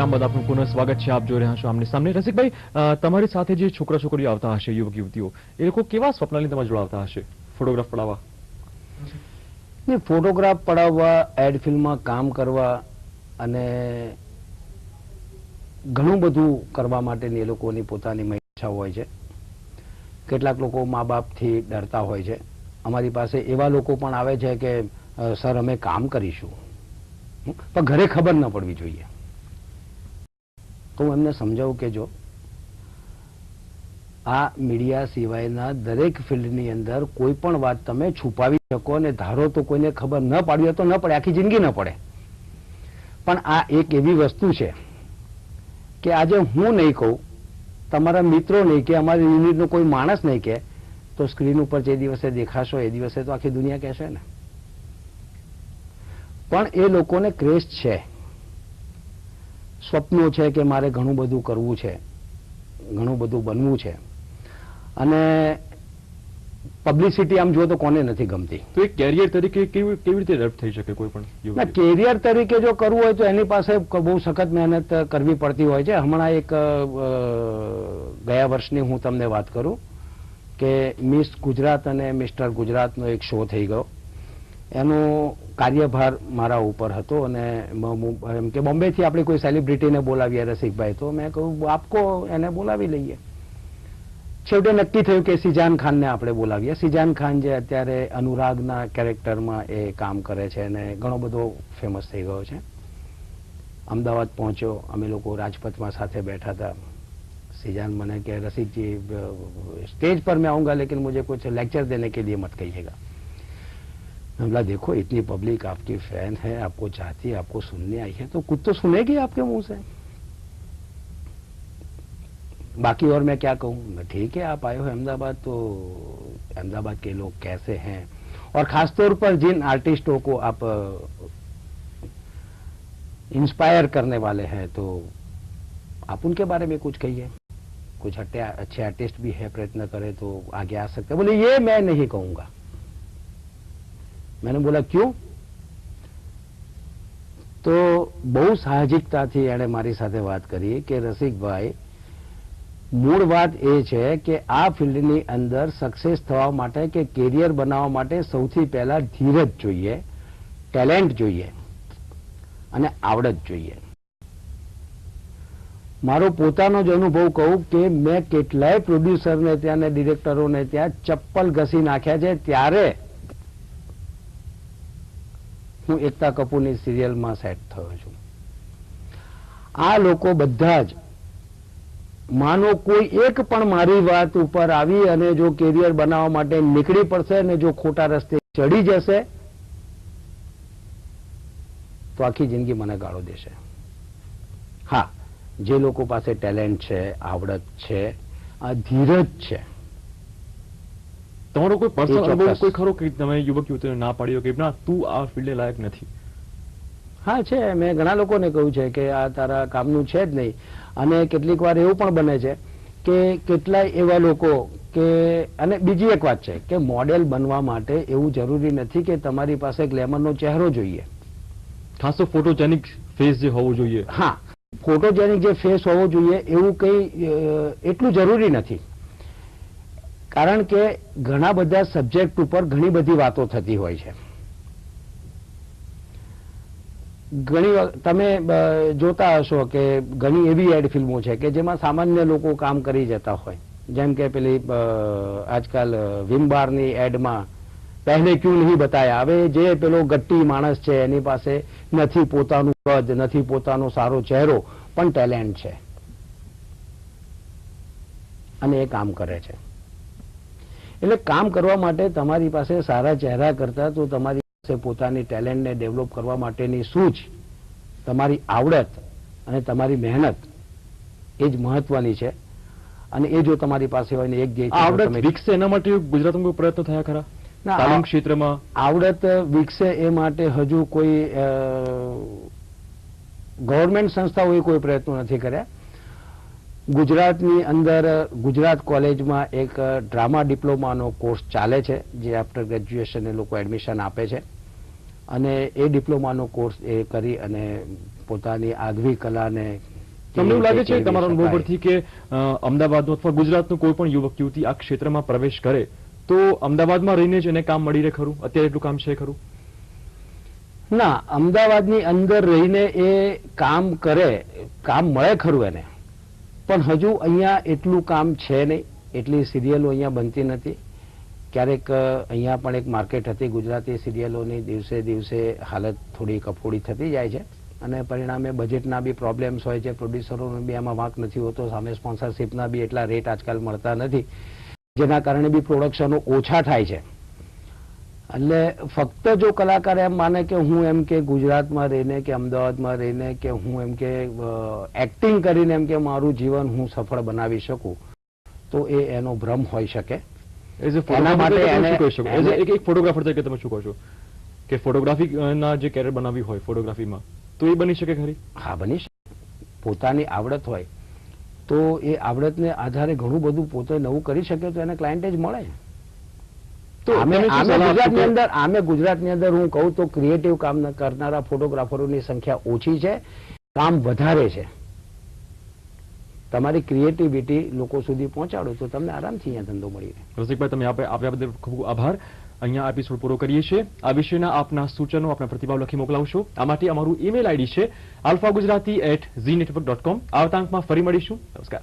વિરામ બાદ આપનું પુનઃ સ્વાગત છે. આપ જોઈ રહ્યા છો આમને સામને. રસિકભાઈ, તમારી સાથે જે છોકરા છોકરીઓ આવતા હશે, યુવક યુવતીઓ, એ લોકો કેવા સ્વપ્ન લઈને તમારે જોડાવતા હશે ફોટોગ્રાફ પડાવવા? ફોટોગ્રાફ પડાવવા, એડ ફિલ્મમાં કામ કરવા અને ઘણું બધું કરવા માટેની એ લોકોની પોતાની ઈચ્છા હોય છે. કેટલાક લોકો મા બાપથી ડરતા હોય છે. અમારી પાસે એવા લોકો પણ આવે છે કે સર અમે કામ કરીશું, પણ ઘરે ખબર ન પડવી જોઈએ. તો હું એમને સમજાવું કે જો આ મીડિયા સિવાયના દરેક ફિલ્ડની અંદર કોઈ પણ વાત તમે છુપાવી શકો અને ધારો તો કોઈને ખબર ન પાડવી હોય તો ન પડે, આખી જિંદગી ન પડે. પણ આ એક એવી વસ્તુ છે કે આજે હું નહીં કહું, તમારા મિત્રો નહીં કે અમારી યુનિટનો કોઈ માણસ નહીં કે, તો સ્ક્રીન ઉપર જે દિવસે દેખાશો એ દિવસે તો આખી દુનિયા કહેશે ને. પણ એ લોકોને ક્રેઝ છે, સ્વપ્નો છે કે મારે ઘણું બધું કરવું છે, ઘણું બધું બનવું છે. અને પબ્લિસિટી આમ જુઓ તો કોને નથી ગમતી. તો એક કેરિયર તરીકે કેવી રીતે ડેવલપ થઈ શકે કોઈ પણ? કેરિયર તરીકે જો કરવું હોય તો એની પાસે બહુ સખત મહેનત કરવી પડતી હોય છે. હમણાં એક ગયા વર્ષની હું તમને વાત કરું કે મિસ ગુજરાત અને મિસ્ટર ગુજરાતનો એક શો થઈ ગયો. એનો કાર્યભાર મારા ઉપર હતો અને એમ કે બોમ્બેથી આપણે કોઈ સેલિબ્રિટીને બોલાવીએ રસિકભાઈ, તો મેં કહ્યું આપકો એને બોલાવી લઈએ. છેવટે નક્કી થયું કે સિજાન ખાનને આપણે બોલાવીએ. સિજાન ખાન જે અત્યારે અનુરાગના કેરેક્ટરમાં એ કામ કરે છે અને ઘણો બધો ફેમસ થઈ ગયો છે. અમદાવાદ પહોંચ્યો, અમે લોકો રાજપથમાં સાથે બેઠા હતા. सिजान मैंने कहा रसिक जी स्टेज पर मैं आऊंगा लेकिन मुझे कुछ लेक्चर देने के लिए मत कहिएगा. मैं बोला देखो इतनी पब्लिक आपकी फैन है, आपको चाहती है, आपको सुनने आई है, तो कुछ तो सुनेगी आपके मुंह से. बाकी और मैं क्या कहूँ. ठीक है आप आए हो अहमदाबाद, तो अहमदाबाद के लोग कैसे हैं और खासतौर पर जिन आर्टिस्टों को आप इंस्पायर करने वाले हैं तो आप उनके बारे में कुछ कहिए. कुछ अच्छे आर्टिस्ट भी है, प्रयत्न करें तो आगे आ सकते. बोले ये मैं नहीं कहूंगा. मैंने बोला क्यों? तो बहु સાહજિકતાથી એણે મારી સાથે વાત કરી કે રસિકભાઈ મૂળ વાત એ છે કે આ ફિલ્ડની અંદર સક્સેસ થવા માટે કે કેરિયર બનાવવા માટે સૌથી પહેલા ધીરજ જોઈએ, ટેલેન્ટ જોઈએ અને આવડત જોઈએ. મારો પોતાનો જ અનુભવ કહું કે મેં કેટલાય પ્રોડ્યુસરને ત્યાં ને ડિરેક્ટરોને ત્યાં ચપ્પલ ઘસી નાખ્યા છે ત્યારે હું એકતા કપૂરની સિરિયલમાં સેટ થયો છું. આ લોકો બધા જ માનો કોઈ એક પણ મારી વાત ઉપર આવી અને જો કેરિયર બનાવવા માટે નીકળી પડશે અને જો ખોટા રસ્તે ચડી જશે તો આખી જિંદગી મને ગાળો દેશે. હા, જે લોકો પાસે ટેલેન્ટ છે, આવડત છે, આ ધીરજ છે. તમારો કોઈ પર્સનલ અનુભવ કોઈ ખરો કે તમે યુવક યુવતીઓને ના પાડ્યો કે ના તું આ ફિલ્ડે લાયક નથી? હા છે, મેં ઘણા લોકોને કહ્યું છે કે આ તારા કામનું છે જ નહીં. અને કેટલીક વાર એવું પણ બને છે કે કેટલાય એવા લોકો કે અને બીજી એક વાત છે કે મોડેલ બનવા માટે એવું જરૂરી નથી કે તમારી પાસે ગ્લેમરનો ચહેરો જોઈએ. ખાસ તો ફોટોજેનિક ફેસ જે હોવું જોઈએ. હા, ફોટોજેનિક જે ફેસ હોવો જોઈએ એવું કંઈ એટલું જરૂરી નથી. કારણ કે ઘણા બધા સબ્જેક્ટ ઉપર ઘણી બધી વાતો થતી હોય છે. ઘણી તમે જોતા હશો કે ઘણી એવી એડ ફિલ્મો છે કે જેમાં સામાન્ય લોકો કામ કરી જતા હોય. જેમ કે પેલી આજકાલ વિમબારની એડમાં પહેલે ક્યું નહીં બતાયા. હવે જે પેલો ગટ્ટી માણસ છે એની પાસે નથી પોતાનું કદ, નથી પોતાનો સારો ચહેરો, પણ ટેલેન્ટ છે અને એ કામ કરે છે. એટલે કામ કરવા માટે તમારી પાસે સારા ચહેરા કરતા તો તમારી પાસે પોતાની ટેલેન્ટને ડેવલપ કરવા માટેની સૂઝ, તમારી આવડત અને તમારી મહેનત એ જ મહત્વની છે. અને એ જો તમારી પાસે હોય ને એક જે આવડત વિકસે એના માટે ગુજરાતમાં કોઈ પ્રયત્ન થયા ખરા? તાલીમ ક્ષેત્રમાં આવડત વિકસે એ માટે હજુ કોઈ ગવર્મેન્ટ સંસ્થાઓએ કોઈ પ્રયત્નો નથી કર્યા. ગુજરાતની અંદર ગુજરાત કોલેજમાં એક ડ્રામા ડિપ્લોમાનો કોર્સ ચાલે છે જે આફ્ટર ગ્રેજ્યુએશન એ લોકો એડમિશન આપે છે અને એ ડિપ્લોમાનો કોર્સ એ કરી અને પોતાની આગવી કલાને તમને એવું લાગે છે કેળવી તમારા અનુભવ શકાય. પરથી કે અમદાવાદનું અથવા ગુજરાતનું કોઈ પણ યુવક યુવતી આ ક્ષેત્રમાં પ્રવેશ કરે તો અમદાવાદમાં રહીને જ એને કામ મળી રહે ખરું? અત્યારે એટલું કામ છે ખરું? ના, અમદાવાદની અંદર રહીને એ કામ કરે, કામ મળે ખરું એને, પણ હજુ અહીંયા એટલું કામ છે નહીં, એટલી સિરિયલો અહીંયા બનતી નથી. ક્યારેક અહીંયા પણ એક માર્કેટ હતી ગુજરાતી સિરિયલોની, દિવસે દિવસે હાલત થોડી કફોડી થતી જાય છે અને પરિણામે બજેટના બી પ્રોબ્લેમ્સ હોય છે, પ્રોડ્યુસરોનો બી આમાં વાંક નથી હોતો, સામે સ્પોન્સરશિપના બી એટલા રેટ આજકાલ મળતા નથી, જેના કારણે બી પ્રોડક્શનો ઓછા થાય છે. એટલે ફક્ત જો કલાકાર એમ માને કે હું એમ કે ગુજરાતમાં રહીને કે અમદાવાદમાં રહીને કે હું એમ કે એક્ટિંગ કરીને એમ કે મારું જીવન હું સફળ બનાવી શકું, તો એ એનો ભ્રમ હોઈ શકે. એઝ એ એના માટે એને- એક ફોટોગ્રાફર તરીકે તમે શું કહો છો કે ફોટોગ્રાફીના જે કેરિયર બનાવી હોય ફોટોગ્રાફીમાં તો એ બની શકે ખરી? હા, બની શકે. પોતાની આવડત હોય તો એ આવડતને આધારે ઘણું બધું પોતે નવું કરી શકે તો એને ક્લાયન્ટ જ મળે. તો આમે તમે શું સલાહ આપશો કે- ગુજરાતની અંદર હું કહું તો ક્રિએટિવ કામ કરનારા ફોટોગ્રાફરોની સંખ્યા ઓછી છે, કામ વધારે છે. તમારી ક્રિએટિવિટી લોકો સુધી પહોંચાડો તો તમને આરામથી અહીંયા ધંધો મળી રહે. રસિકભાઈ, તમે આપ્યા બદલ ખૂબ ખૂબ આભાર. અહીંયા એપિસોડ પૂરો કરીએ છીએ. આ વિષયના આપના સૂચનો, આપના પ્રતિભાવ લખી મોકલાવશો. આ માટે અમારું ઈમેલ આઈડી છે alphagujarati@znetwork.com. આવતા અંકમાં ફરી મળીશું. નમસ્કાર.